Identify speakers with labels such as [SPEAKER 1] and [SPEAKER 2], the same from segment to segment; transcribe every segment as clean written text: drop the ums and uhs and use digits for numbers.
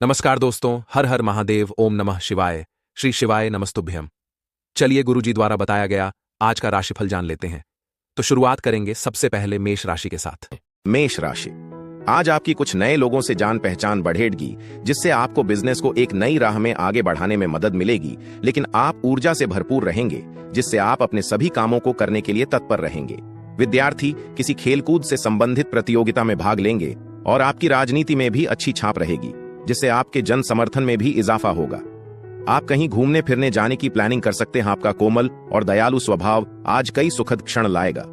[SPEAKER 1] नमस्कार दोस्तों, हर हर महादेव, ओम नमः शिवाय, श्री शिवाय नमस्तुभ्यम। चलिए गुरुजी द्वारा बताया गया आज का राशिफल जान लेते हैं। तो शुरुआत करेंगे सबसे पहले मेष राशि के साथ।
[SPEAKER 2] मेष राशि, आज आपकी कुछ नए लोगों से जान पहचान बढ़ेगी, जिससे आपको बिजनेस को एक नई राह में आगे बढ़ाने में मदद मिलेगी। लेकिन आप ऊर्जा से भरपूर रहेंगे, जिससे आप अपने सभी कामों को करने के लिए तत्पर रहेंगे। विद्यार्थी किसी खेलकूद से संबंधित प्रतियोगिता में भाग लेंगे और आपकी राजनीति में भी अच्छी छाप रहेगी, जिससे आपके जन समर्थन में भी इजाफा होगा। आप कहीं घूमने फिरने जाने की प्लानिंग कर सकते हैं। आपका कोमल और दयालु स्वभाव आज कई सुखद क्षण लाएगा।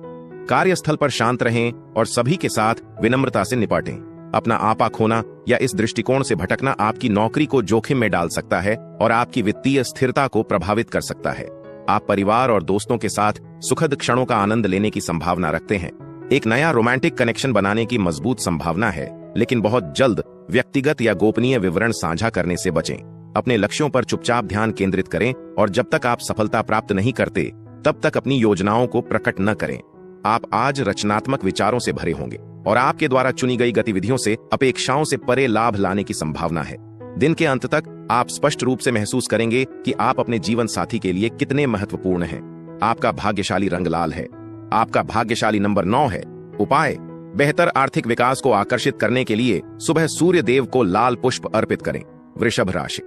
[SPEAKER 2] कार्यस्थल पर शांत रहें और सभी के साथ विनम्रता से निपटें। अपना आपा खोना या इस दृष्टिकोण से भटकना आपकी नौकरी को जोखिम में डाल सकता है और आपकी वित्तीय स्थिरता को प्रभावित कर सकता है। आप परिवार और दोस्तों के साथ सुखद क्षणों का आनंद लेने की संभावना रखते हैं। एक नया रोमांटिक कनेक्शन बनाने की मजबूत संभावना है, लेकिन बहुत जल्द व्यक्तिगत या गोपनीय विवरण साझा करने से बचें। अपने लक्ष्यों पर चुपचाप ध्यान केंद्रित करें और जब तक आप सफलता प्राप्त नहीं करते तब तक अपनी योजनाओं को प्रकट न करें। आप आज रचनात्मक विचारों से भरे होंगे और आपके द्वारा चुनी गई गतिविधियों से अपेक्षाओं से परे लाभ लाने की संभावना है। दिन के अंत तक आप स्पष्ट रूप से महसूस करेंगे कि आप अपने जीवन साथी के लिए कितने महत्वपूर्ण हैं। आपका भाग्यशाली रंग लाल है। आपका भाग्यशाली नंबर 9 है। उपाय: बेहतर आर्थिक विकास को आकर्षित करने के लिए सुबह सूर्य देव को लाल पुष्प अर्पित करें। वृषभ राशि,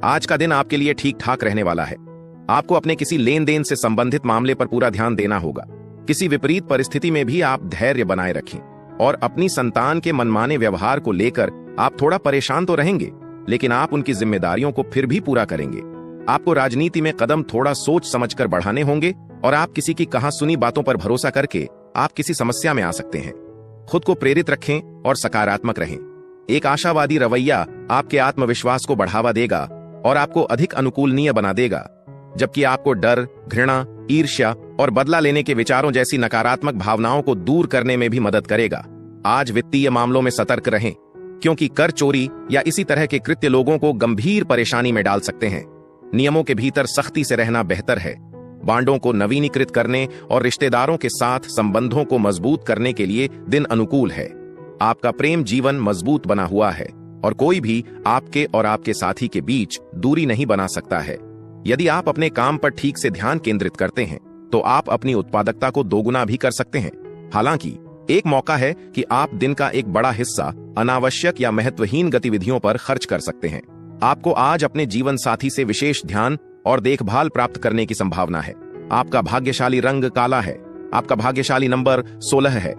[SPEAKER 2] आज का दिन आपके लिए ठीक ठाक रहने वाला है। आपको अपने किसी लेन देन से संबंधित मामले पर पूरा ध्यान देना होगा। किसी विपरीत परिस्थिति में भी आप धैर्य बनाए रखें और अपनी संतान के मनमाने व्यवहार को लेकर आप थोड़ा परेशान तो रहेंगे, लेकिन आप उनकी जिम्मेदारियों को फिर भी पूरा करेंगे। आपको राजनीति में कदम थोड़ा सोच समझकर बढ़ाने होंगे और आप किसी की कहा सुनी बातों पर भरोसा करके आप किसी समस्या में आ सकते हैं। खुद को प्रेरित रखें और सकारात्मक रहें। एक आशावादी रवैया आपके आत्मविश्वास को बढ़ावा देगा और आपको अधिक अनुकूलनीय बना देगा, जबकि आपको डर, घृणा, ईर्ष्या और बदला लेने के विचारों जैसी नकारात्मक भावनाओं को दूर करने में भी मदद करेगा। आज वित्तीय मामलों में सतर्क रहें, क्योंकि कर चोरी या इसी तरह के कृत्य लोगों को गंभीर परेशानी में डाल सकते हैं। नियमों के भीतर सख्ती से रहना बेहतर है। बांडों को नवीनीकृत करने और रिश्तेदारों के साथ संबंधों को मजबूत करने के लिए दिन अनुकूल है। आपका प्रेम जीवन मजबूत बना हुआ है और कोई भी आपके और आपके साथी के बीच दूरी नहीं बना सकता है। यदि आप अपने काम पर ठीक से ध्यान केंद्रित करते हैं तो आप अपनी उत्पादकता को दोगुना भी कर सकते हैं। हालांकि एक मौका है कि आप दिन का एक बड़ा हिस्सा अनावश्यक या महत्वहीन गतिविधियों पर खर्च कर सकते हैं। आपको आज अपने जीवन साथी से विशेष ध्यान और देखभाल प्राप्त करने की संभावना है। आपका भाग्यशाली रंग काला है। आपका भाग्यशाली नंबर 16 है।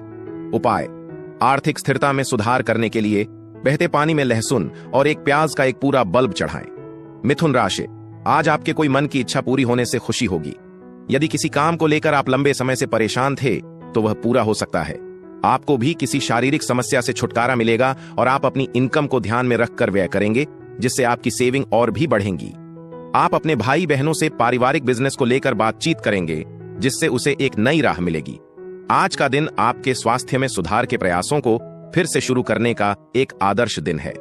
[SPEAKER 2] उपाय: आर्थिक स्थिरता में सुधार करने के लिए बहते पानी में लहसुन और एक प्याज का एक पूरा बल्ब चढ़ाएं। मिथुन राशि, आज आपके कोई मन की इच्छा पूरी होने से खुशी होगी। यदि किसी काम को लेकर आप लंबे समय से परेशान थे तो वह पूरा हो सकता है। आपको भी किसी शारीरिक समस्या से छुटकारा मिलेगा और आप अपनी इनकम को ध्यान में रखकर व्यय करेंगे, जिससे आपकी सेविंग और भी बढ़ेंगी। आप अपने भाई बहनों से पारिवारिक बिजनेस को लेकर बातचीत करेंगे, जिससे उसे एक नई राह मिलेगी। आज का दिन आपके स्वास्थ्य में सुधार के प्रयासों को फिर से शुरू करने का एक आदर्श दिन है।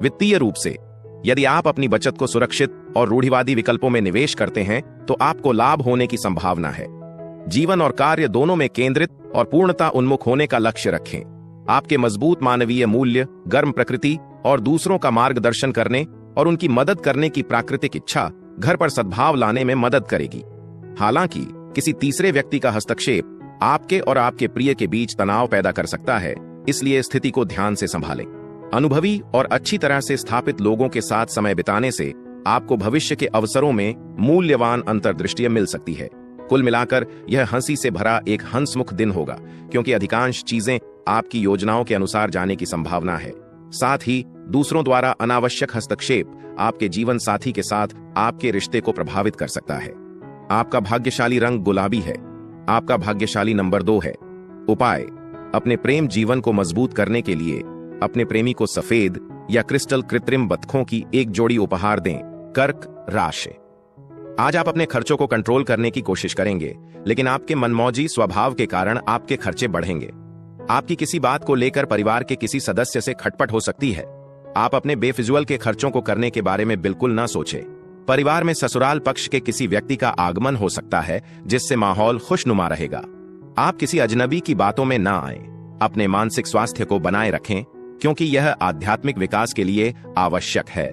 [SPEAKER 2] वित्तीय रूप से यदि आप अपनी बचत को सुरक्षित और रूढ़िवादी विकल्पों में निवेश करते हैं तो आपको लाभ होने की संभावना है। जीवन और कार्य दोनों में केंद्रित और पूर्णता उन्मुख होने का लक्ष्य रखें। आपके मजबूत मानवीय मूल्य, गर्म प्रकृति और दूसरों का मार्गदर्शन करने और उनकी मदद करने की प्राकृतिक इच्छा घर पर सद्भाव लाने में मदद करेगी। हालांकि किसी तीसरे व्यक्ति का हस्तक्षेप आपके और आपके प्रिय के बीच तनाव पैदा कर सकता है, इसलिए स्थिति को ध्यान से संभालें। अनुभवी और अच्छी तरह से स्थापित लोगों के साथ समय बिताने से आपको भविष्य के अवसरों में मूल्यवान अंतर्दृष्टि मिल सकती है। कुल मिलाकर यह हंसी से भरा एक हंसमुख दिन होगा, क्योंकि अधिकांश चीजें आपकी योजनाओं के अनुसार जाने की संभावना है। साथ ही दूसरों द्वारा अनावश्यक हस्तक्षेप आपके जीवन साथी के साथ आपके रिश्ते को प्रभावित कर सकता है। आपका भाग्यशाली रंग गुलाबी है। आपका भाग्यशाली नंबर 2 है। उपाय: अपने प्रेम जीवन को मजबूत करने के लिए अपने प्रेमी को सफेद या क्रिस्टल कृत्रिम बतखों की एक जोड़ी उपहार दें। कर्क राशि, आज आप अपने खर्चों को कंट्रोल करने की कोशिश करेंगे, लेकिन आपके मनमौजी स्वभाव के कारण आपके खर्चे बढ़ेंगे। आपकी किसी बात को लेकर परिवार के किसी सदस्य से खटपट हो सकती है। आप अपने बेफिजूल के खर्चों को करने के बारे में बिल्कुल ना सोचें। परिवार में ससुराल पक्ष के किसी व्यक्ति का आगमन हो सकता है, जिससे माहौल खुशनुमा रहेगा। आप किसी अजनबी की बातों में ना आएं। अपने मानसिक स्वास्थ्य को बनाए रखें, क्योंकि यह आध्यात्मिक विकास के लिए आवश्यक है।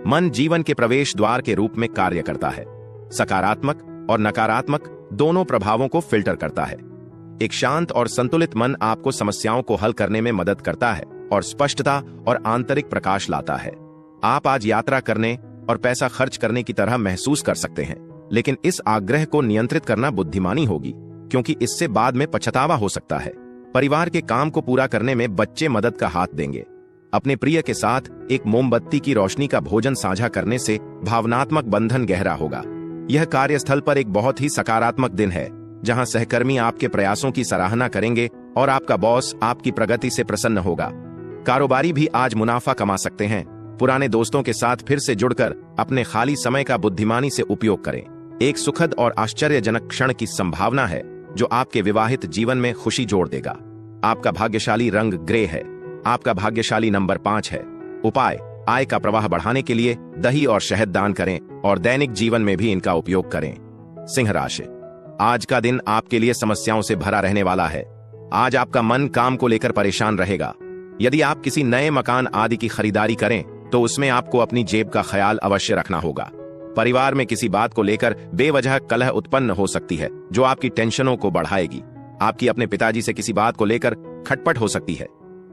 [SPEAKER 2] मन जीवन के प्रवेश द्वार के रूप में कार्य करता है, सकारात्मक और नकारात्मक दोनों प्रभावों को फिल्टर करता है। एक शांत और संतुलित मन आपको समस्याओं को हल करने में मदद करता है और स्पष्टता और आंतरिक प्रकाश लाता है। आप आज यात्रा करने और पैसा खर्च करने की तरह महसूस कर सकते हैं, लेकिन इस आग्रह को नियंत्रित करना बुद्धिमानी होगी, क्योंकि इससे बाद में पछतावा हो सकता है। परिवार के काम को पूरा करने में बच्चे मदद का हाथ देंगे। अपने प्रिय के साथ एक मोमबत्ती की रोशनी का भोजन साझा करने से भावनात्मक बंधन गहरा होगा। यह कार्यस्थल पर एक बहुत ही सकारात्मक दिन है, जहां सहकर्मी आपके प्रयासों की सराहना करेंगे और आपका बॉस आपकी प्रगति से प्रसन्न होगा। कारोबारी भी आज मुनाफा कमा सकते हैं। पुराने दोस्तों के साथ फिर से जुड़कर अपने खाली समय का बुद्धिमानी से उपयोग करें। एक सुखद और आश्चर्यजनक क्षण की संभावना है जो आपके विवाहित जीवन में खुशी जोड़ देगा। आपका भाग्यशाली रंग ग्रे है। आपका भाग्यशाली नंबर 5 है। उपाय: आय का प्रवाह बढ़ाने के लिए दही और शहद दान करें और दैनिक जीवन में भी इनका उपयोग करें। सिंह राशि: आज का दिन आपके लिए समस्याओं से भरा रहने वाला है। आज आपका मन काम को लेकर परेशान रहेगा। यदि आप किसी नए मकान आदि की खरीदारी करें तो उसमें आपको अपनी जेब का ख्याल अवश्य रखना होगा। परिवार में किसी बात को लेकर बेवजह कलह उत्पन्न हो सकती है जो आपकी टेंशनों को बढ़ाएगी। आपकी अपने पिताजी से किसी बात को लेकर खटपट हो सकती है।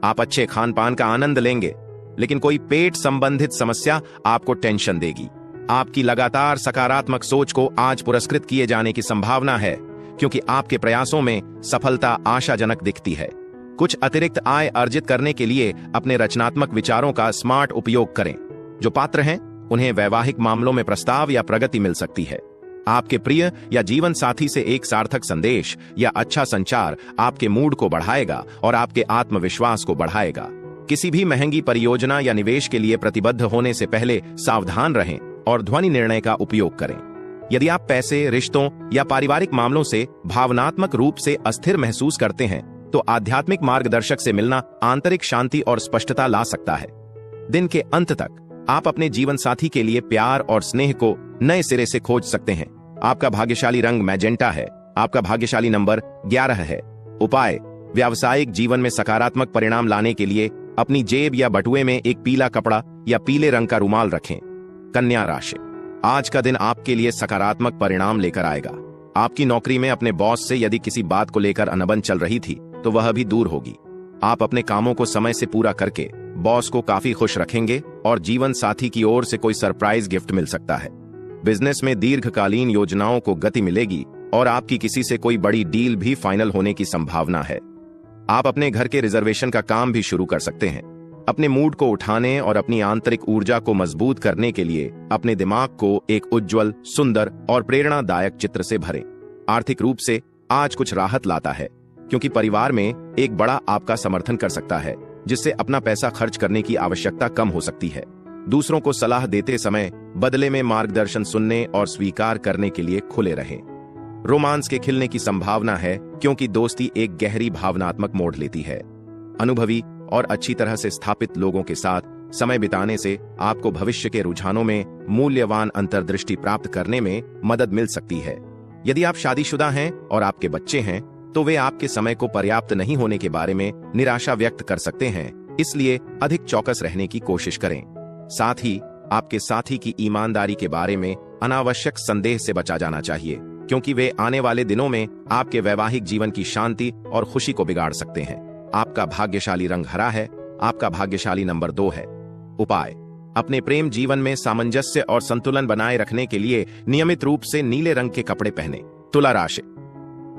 [SPEAKER 2] आप अच्छे खान पान का आनंद लेंगे, लेकिन कोई पेट संबंधित समस्या आपको टेंशन देगी। आपकी लगातार सकारात्मक सोच को आज पुरस्कृत किए जाने की संभावना है, क्योंकि आपके प्रयासों में सफलता आशाजनक दिखती है। कुछ अतिरिक्त आय अर्जित करने के लिए अपने रचनात्मक विचारों का स्मार्ट उपयोग करें। जो पात्र हैं उन्हें वैवाहिक मामलों में प्रस्ताव या प्रगति मिल सकती है। आपके प्रिय या जीवन साथी से एक सार्थक संदेश या अच्छा संचार आपके मूड को बढ़ाएगा और आपके आत्मविश्वास को बढ़ाएगा। किसी भी महंगी परियोजना या निवेश के लिए प्रतिबद्ध होने से पहले सावधान रहें और ध्वनि निर्णय का उपयोग करें। यदि आप पैसे, रिश्तों या पारिवारिक मामलों से भावनात्मक रूप से अस्थिर महसूस करते हैं तो आध्यात्मिक मार्गदर्शक से मिलना आंतरिक शांति और स्पष्टता ला सकता है। दिन के अंत तक आप अपने जीवन साथी के लिए प्यार और स्नेह को नए सिरे से खोज सकते हैं। आपका भाग्यशाली रंग मैजेंटा है। आपका भाग्यशाली नंबर 11 है। उपाय: व्यावसायिक जीवन में सकारात्मक परिणाम लाने के लिए अपनी जेब या बटुए में एक पीला कपड़ा या पीले रंग का रुमाल रखें। कन्या राशि: आज का दिन आपके लिए सकारात्मक परिणाम लेकर आएगा। आपकी नौकरी में अपने बॉस से यदि किसी बात को लेकर अनबन चल रही थी तो वह भी दूर होगी। आप अपने कामों को समय से पूरा करके बॉस को काफी खुश रखेंगे और जीवन साथी की ओर से कोई सरप्राइज गिफ्ट मिल सकता है। बिजनेस में दीर्घकालीन योजनाओं को गति मिलेगी और आपकी किसी से कोई बड़ी डील भी फाइनल होने की संभावना है। आप अपने घर के रिजर्वेशन का काम भी शुरू कर सकते हैं। अपने मूड को उठाने और अपनी आंतरिक ऊर्जा को मजबूत करने के लिए अपने दिमाग को एक उज्जवल, सुंदर और प्रेरणादायक चित्र से भरें। आर्थिक रूप से आज कुछ राहत लाता है, क्योंकि परिवार में एक बड़ा आपका समर्थन कर सकता है, जिससे अपना पैसा खर्च करने की आवश्यकता कम हो सकती है। दूसरों को सलाह देते समय बदले में मार्गदर्शन सुनने और स्वीकार करने के लिए खुले रहें। रोमांस के खिलने की संभावना है, क्योंकि दोस्ती एक गहरी भावनात्मक मोड़ लेती है। अनुभवी और अच्छी तरह से स्थापित लोगों के साथ समय बिताने से आपको भविष्य के रुझानों में मूल्यवान अंतर्दृष्टि प्राप्त करने में मदद मिल सकती है। यदि आप शादीशुदा हैं और आपके बच्चे हैं तो वे आपके समय को पर्याप्त नहीं होने के बारे में निराशा व्यक्त कर सकते हैं, इसलिए अधिक चौकस रहने की कोशिश करें। साथ ही आपके साथी की ईमानदारी के बारे में अनावश्यक संदेह से बचा जाना चाहिए, क्योंकि वे आने वाले दिनों में आपके वैवाहिक जीवन की शांति और खुशी को बिगाड़ सकते हैं। आपका भाग्यशाली रंग हरा है। आपका भाग्यशाली नंबर 2 है। उपाय: अपने प्रेम जीवन में सामंजस्य और संतुलन बनाए रखने के लिए नियमित रूप से नीले रंग के कपड़े पहने। तुला राशि: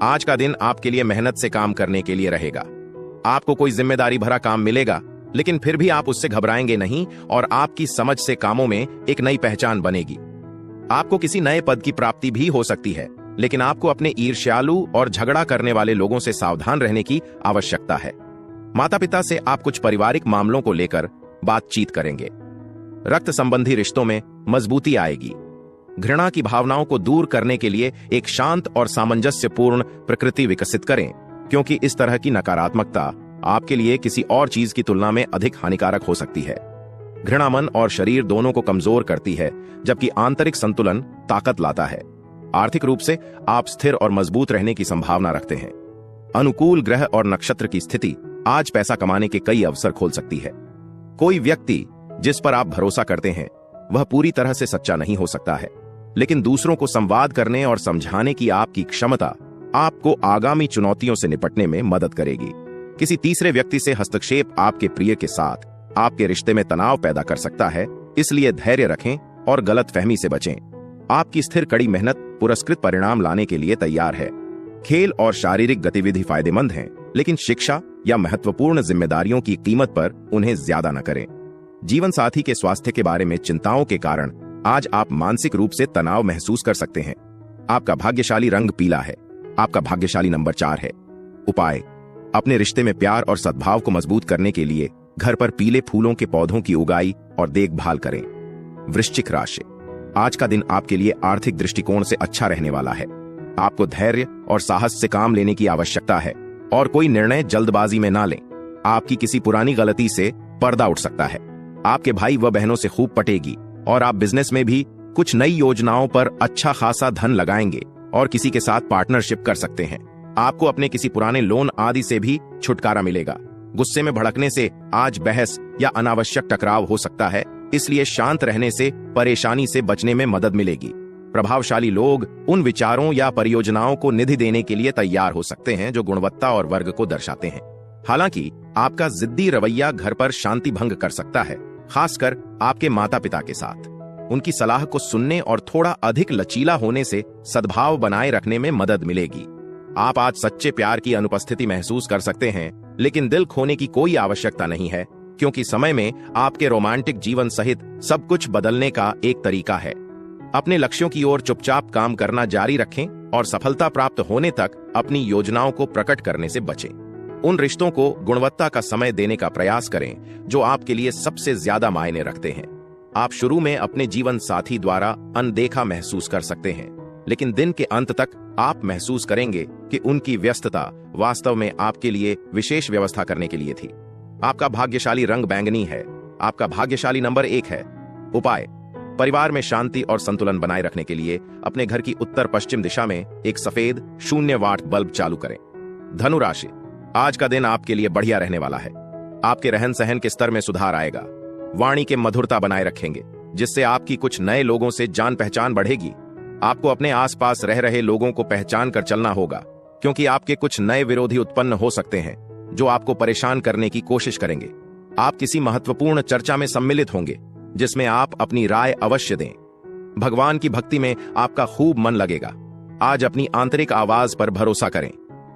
[SPEAKER 2] आज का दिन आपके लिए मेहनत से काम करने के लिए रहेगा। आपको कोई जिम्मेदारी भरा काम मिलेगा, लेकिन फिर भी आप उससे घबराएंगे नहीं और आपकी समझ से कामों में एक नई पहचान बनेगी। आपको किसी नए पद की प्राप्ति भी हो सकती है, लेकिन आपको अपने ईर्ष्यालु और झगड़ा करने वाले लोगों से सावधान रहने की आवश्यकता है। माता पिता से आप कुछ पारिवारिक मामलों को लेकर बातचीत करेंगे। रक्त संबंधी रिश्तों में मजबूती आएगी। घृणा की भावनाओं को दूर करने के लिए एक शांत और सामंजस्यपूर्ण प्रकृति विकसित करें, क्योंकि इस तरह की नकारात्मकता आपके लिए किसी और चीज की तुलना में अधिक हानिकारक हो सकती है। घृणा मन और शरीर दोनों को कमजोर करती है, जबकि आंतरिक संतुलन ताकत लाता है। आर्थिक रूप से आप स्थिर और मजबूत रहने की संभावना रखते हैं। अनुकूल ग्रह और नक्षत्र की स्थिति आज पैसा कमाने के कई अवसर खोल सकती है। कोई व्यक्ति जिस पर आप भरोसा करते हैं वह पूरी तरह से सच्चा नहीं हो सकता है, लेकिन दूसरों को संवाद करने और समझाने की आपकी क्षमता आपको आगामी चुनौतियों से निपटने में मदद करेगी। किसी तीसरे व्यक्ति से हस्तक्षेप आपके प्रिय के साथ आपके रिश्ते में तनाव पैदा कर सकता है, इसलिए धैर्य रखें और गलतफहमी से बचें। आपकी स्थिर कड़ी मेहनत पुरस्कृत परिणाम लाने के लिए तैयार है। खेल और शारीरिक गतिविधि फायदेमंद हैं, लेकिन शिक्षा या महत्वपूर्ण जिम्मेदारियों की कीमत पर उन्हें ज्यादा न करें। जीवन साथी के स्वास्थ्य के बारे में चिंताओं के कारण आज आप मानसिक रूप से तनाव महसूस कर सकते हैं। आपका भाग्यशाली रंग पीला है। आपका भाग्यशाली नंबर 4 है। उपाय: अपने रिश्ते में प्यार और सद्भाव को मजबूत करने के लिए घर पर पीले फूलों के पौधों की उगाई और देखभाल करें। वृश्चिक राशि, आज का दिन आपके लिए आर्थिक दृष्टिकोण से अच्छा रहने वाला है। आपको धैर्य और साहस से काम लेने की आवश्यकता है और कोई निर्णय जल्दबाजी में ना लें। आपकी किसी पुरानी गलती से पर्दा उठ सकता है। आपके भाई व बहनों से खूब पटेगी और आप बिजनेस में भी कुछ नई योजनाओं पर अच्छा खासा धन लगाएंगे और किसी के साथ पार्टनरशिप कर सकते हैं। आपको अपने किसी पुराने लोन आदि से भी छुटकारा मिलेगा। गुस्से में भड़कने से आज बहस या अनावश्यक टकराव हो सकता है, इसलिए शांत रहने से परेशानी से बचने में मदद मिलेगी। प्रभावशाली लोग उन विचारों या परियोजनाओं को निधि देने के लिए तैयार हो सकते हैं जो गुणवत्ता और वर्ग को दर्शाते हैं। हालांकि आपका जिद्दी रवैया घर पर शांति भंग कर सकता है, खासकर आपके माता पिता के साथ। उनकी सलाह को सुनने और थोड़ा अधिक लचीला होने से सद्भाव बनाए रखने में मदद मिलेगी। आप आज सच्चे प्यार की अनुपस्थिति महसूस कर सकते हैं, लेकिन दिल खोने की कोई आवश्यकता नहीं है, क्योंकि समय में आपके रोमांटिक जीवन सहित सब कुछ बदलने का एक तरीका है। अपने लक्ष्यों की ओर चुपचाप काम करना जारी रखें और सफलता प्राप्त होने तक अपनी योजनाओं को प्रकट करने से बचें। उन रिश्तों को गुणवत्ता का समय देने का प्रयास करें जो आपके लिए सबसे ज्यादा मायने रखते हैं। आप शुरू में अपने जीवन साथी द्वारा अनदेखा महसूस कर सकते हैं, लेकिन दिन के अंत तक आप महसूस करेंगे कि उनकी व्यस्तता वास्तव में आपके लिए विशेष व्यवस्था करने के लिए थी। आपका भाग्यशाली रंग बैंगनी है। आपका भाग्यशाली नंबर 1 है। उपाय: परिवार में शांति और संतुलन बनाए रखने के लिए अपने घर की उत्तर पश्चिम दिशा में एक सफेद 0 वाट बल्ब चालू करें। धनु राशि, आज का दिन आपके लिए बढ़िया रहने वाला है। आपके रहन सहन के स्तर में सुधार आएगा। वाणी के मधुरता बनाए रखेंगे, जिससे आपकी कुछ नए लोगों से जान पहचान बढ़ेगी। आपको अपने आसपास रह रहे लोगों को पहचान कर चलना होगा, क्योंकि आपके कुछ नए विरोधी उत्पन्न हो सकते हैं जो आपको परेशान करने की कोशिश करेंगे। आप किसी महत्वपूर्ण चर्चा में सम्मिलित होंगे जिसमें आप अपनी राय अवश्य दें। भगवान की भक्ति में आपका खूब मन लगेगा। आज अपनी आंतरिक आवाज पर भरोसा करें।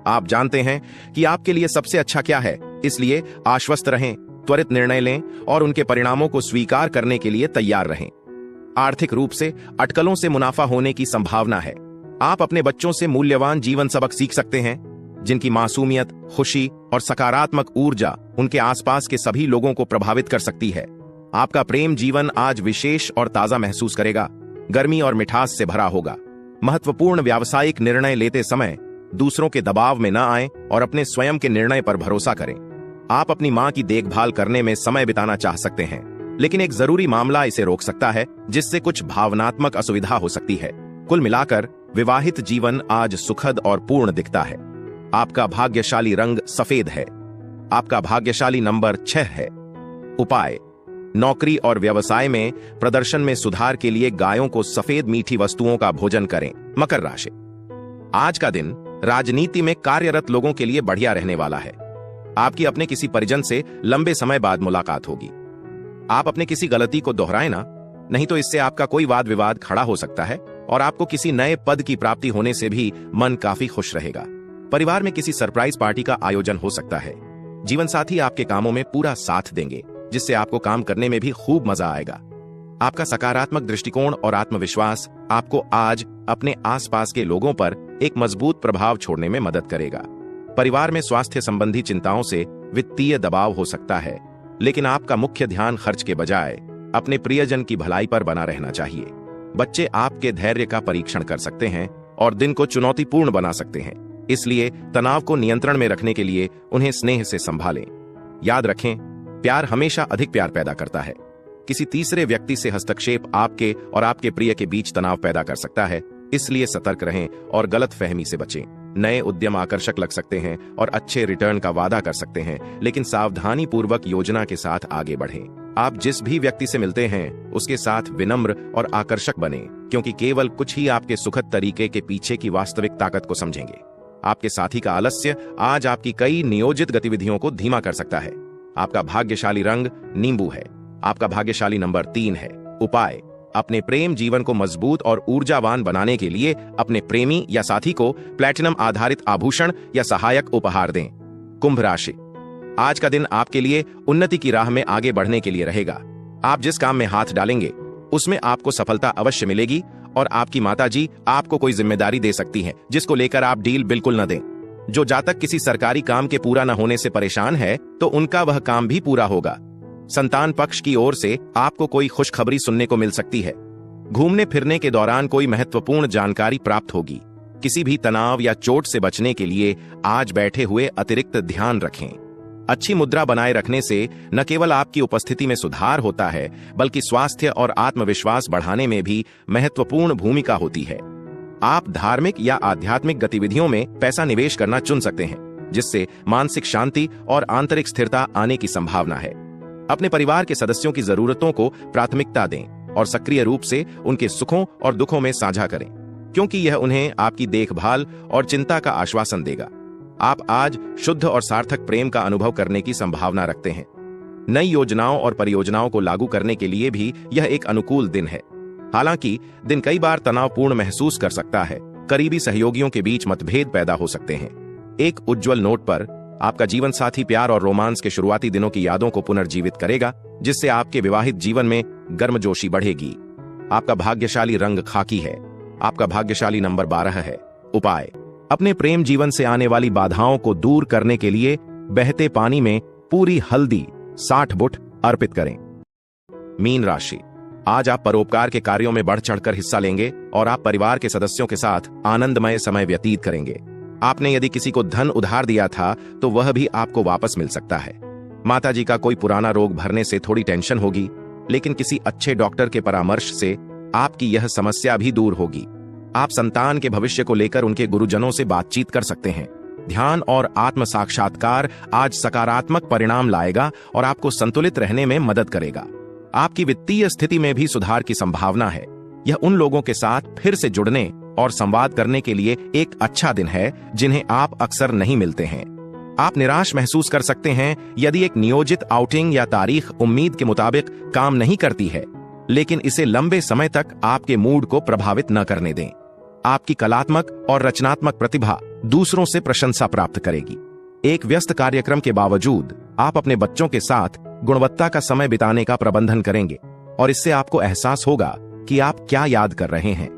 [SPEAKER 2] आप जानते हैं कि आपके लिए सबसे अच्छा क्या है, इसलिए आश्वस्त रहें, त्वरित निर्णय लें और उनके परिणामों को स्वीकार करने के लिए तैयार रहें। आर्थिक रूप से अटकलों से मुनाफा होने की संभावना है। आप अपने बच्चों से मूल्यवान जीवन सबक सीख सकते हैं, जिनकी मासूमियत, खुशी और सकारात्मक ऊर्जा उनके आसपास के सभी लोगों को प्रभावित कर सकती है। आपका प्रेम जीवन आज विशेष और ताजा महसूस करेगा, गर्मी और मिठास से भरा होगा। महत्वपूर्ण व्यावसायिक निर्णय लेते समय दूसरों के दबाव में न आएं और अपने स्वयं के निर्णय पर भरोसा करें। आप अपनी मां की देखभाल करने में समय बिताना चाह सकते हैं, लेकिन एक जरूरी मामला इसे रोक सकता है, जिससे कुछ भावनात्मक असुविधा हो सकती है। कुल मिलाकर विवाहित जीवन आज सुखद और पूर्ण दिखता है। आपका भाग्यशाली रंग सफेद है। आपका भाग्यशाली नंबर 6 है। उपाय: नौकरी और व्यवसाय में प्रदर्शन में सुधार के लिए गायों को सफेद मीठी वस्तुओं का भोजन करें। मकर राशि, आज का दिन राजनीति में कार्यरत लोगों के लिए बढ़िया रहने वाला है। आपकी अपने किसी परिजन से लंबे समय बाद मुलाकात होगी। आप अपने किसी गलती को दोहराएं ना, नहीं तो इससे आपका कोई वाद विवाद खड़ा हो सकता है और आपको किसी नए पद की प्राप्ति होने से भी मन काफी खुश रहेगा। परिवार में किसी सरप्राइज पार्टी का आयोजन हो सकता है। जीवन साथी आपके कामों में पूरा साथ देंगे, जिससे आपको काम करने में भी खूब मजा आएगा। आपका सकारात्मक दृष्टिकोण और आत्मविश्वास आपको आज अपने आसपास के लोगों पर एक मजबूत प्रभाव छोड़ने में मदद करेगा। परिवार में स्वास्थ्य संबंधी चिंताओं से वित्तीय दबाव हो सकता है, लेकिन आपका मुख्य ध्यान खर्च के बजाय अपने प्रियजन की भलाई पर बना रहना चाहिए। बच्चे आपके धैर्य का परीक्षण कर सकते हैं और दिन को चुनौतीपूर्ण बना सकते हैं, इसलिए तनाव को नियंत्रण में रखने के लिए उन्हें स्नेह से संभालें। याद रखें, प्यार हमेशा अधिक प्यार पैदा करता है। किसी तीसरे व्यक्ति से हस्तक्षेप आपके और आपके प्रिय के बीच तनाव पैदा कर सकता है, इसलिए सतर्क रहें और गलतफहमी से बचें। नए उद्यम आकर्षक लग सकते हैं और अच्छे रिटर्न का वादा कर सकते हैं, लेकिन सावधानी पूर्वक योजना के साथ आगे बढ़ें। आप जिस भी व्यक्ति से मिलते हैं उसके साथ विनम्र और आकर्षक बने, क्योंकि केवल कुछ ही आपके सुखद तरीके के पीछे की वास्तविक ताकत को समझेंगे। आपके साथी का आलस्य आज आपकी कई नियोजित गतिविधियों को धीमा कर सकता है। आपका भाग्यशाली रंग नींबू है। आपका भाग्यशाली नंबर 3 है। उपाय: अपने प्रेम जीवन को मजबूत और ऊर्जावान बनाने के लिए अपने प्रेमी या साथी को प्लैटिनम आधारित आभूषण या सहायक उपहार दें। कुंभ राशि, आज का दिन आपके लिए उन्नति की राह में आगे बढ़ने के लिए रहेगा। आप जिस काम में हाथ डालेंगे उसमें आपको सफलता अवश्य मिलेगी और आपकी माताजी आपको कोई जिम्मेदारी दे सकती हैं जिसको लेकर आप डील बिल्कुल न दें। जो जातक किसी सरकारी काम के पूरा न होने से परेशान है तो उनका वह काम भी पूरा होगा। संतान पक्ष की ओर से आपको कोई खुशखबरी सुनने को मिल सकती है। घूमने फिरने के दौरान कोई महत्वपूर्ण जानकारी प्राप्त होगी। किसी भी तनाव या चोट से बचने के लिए आज बैठे हुए अतिरिक्त ध्यान रखें। अच्छी मुद्रा बनाए रखने से न केवल आपकी उपस्थिति में सुधार होता है, बल्कि स्वास्थ्य और आत्मविश्वास बढ़ाने में भी महत्वपूर्ण भूमिका होती है। आप धार्मिक या आध्यात्मिक गतिविधियों में पैसा निवेश करना चुन सकते हैं, जिससे मानसिक शांति और आंतरिक स्थिरता आने की संभावना है। अपने परिवार के सदस्यों की जरूरतों को प्राथमिकता दें और सक्रिय रूप से उनके सुखों और दुखों में साझा करें, क्योंकि यह उन्हें आपकी देखभाल और चिंता का आश्वासन देगा। आप आज शुद्ध और सार्थक प्रेम का अनुभव करने की संभावना रखते हैं। नई योजनाओं और परियोजनाओं को लागू करने के लिए भी यह एक अनुकूल दिन है। हालांकि दिन कई बार तनावपूर्ण महसूस कर सकता है। करीबी सहयोगियों के बीच मतभेद पैदा हो सकते हैं। एक उज्जवल नोट पर आपका जीवन साथी प्यार और रोमांस के शुरुआती दिनों की यादों को पुनर्जीवित करेगा, जिससे आपके विवाहित जीवन में गर्मजोशी बढ़ेगी। आपका भाग्यशाली रंग खाकी है। आपका भाग्यशाली नंबर 12 है। उपाय: अपने प्रेम जीवन से आने वाली बाधाओं को दूर करने के लिए बहते पानी में पूरी हल्दी 60 बुट अर्पित करें। मीन राशि, आज आप परोपकार के कार्यों में बढ़ चढ़कर हिस्सा लेंगे और आप परिवार के सदस्यों के साथ आनंदमय समय व्यतीत करेंगे। आपने यदि किसी को धन उधार दिया था तो वह भी आपको वापस मिल सकता है। माताजी का कोई पुराना रोग भरने से थोड़ी टेंशन होगी, लेकिन किसी अच्छे डॉक्टर के परामर्श से आपकी यह समस्या भी दूर होगी। आप संतान के भविष्य को लेकर उनके गुरुजनों से बातचीत कर सकते हैं। ध्यान और आत्म साक्षात्कार आज सकारात्मक परिणाम लाएगा और आपको संतुलित रहने में मदद करेगा। आपकी वित्तीय स्थिति में भी सुधार की संभावना है। यह उन लोगों के साथ फिर से जुड़ने और संवाद करने के लिए एक अच्छा दिन है जिन्हें आप अक्सर नहीं मिलते हैं। आप निराश महसूस कर सकते हैं यदि एक नियोजित आउटिंग या तारीख उम्मीद के मुताबिक काम नहीं करती है, लेकिन इसे लंबे समय तक आपके मूड को प्रभावित न करने दें। आपकी कलात्मक और रचनात्मक प्रतिभा दूसरों से प्रशंसा प्राप्त करेगी। एक व्यस्त कार्यक्रम के बावजूद आप अपने बच्चों के साथ गुणवत्ता का समय बिताने का प्रबंधन करेंगे और इससे आपको एहसास होगा कि आप क्या याद कर रहे हैं।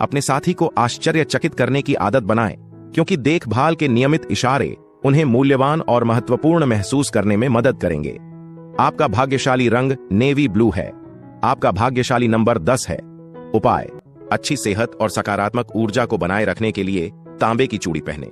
[SPEAKER 2] अपने साथी को आश्चर्यचकित करने की आदत बनाएं, क्योंकि देखभाल के नियमित इशारे उन्हें मूल्यवान और महत्वपूर्ण महसूस करने में मदद करेंगे। आपका भाग्यशाली रंग नेवी ब्लू है। आपका भाग्यशाली नंबर 10 है। उपाय: अच्छी सेहत और सकारात्मक ऊर्जा को बनाए रखने के लिए तांबे की चूड़ी पहनें।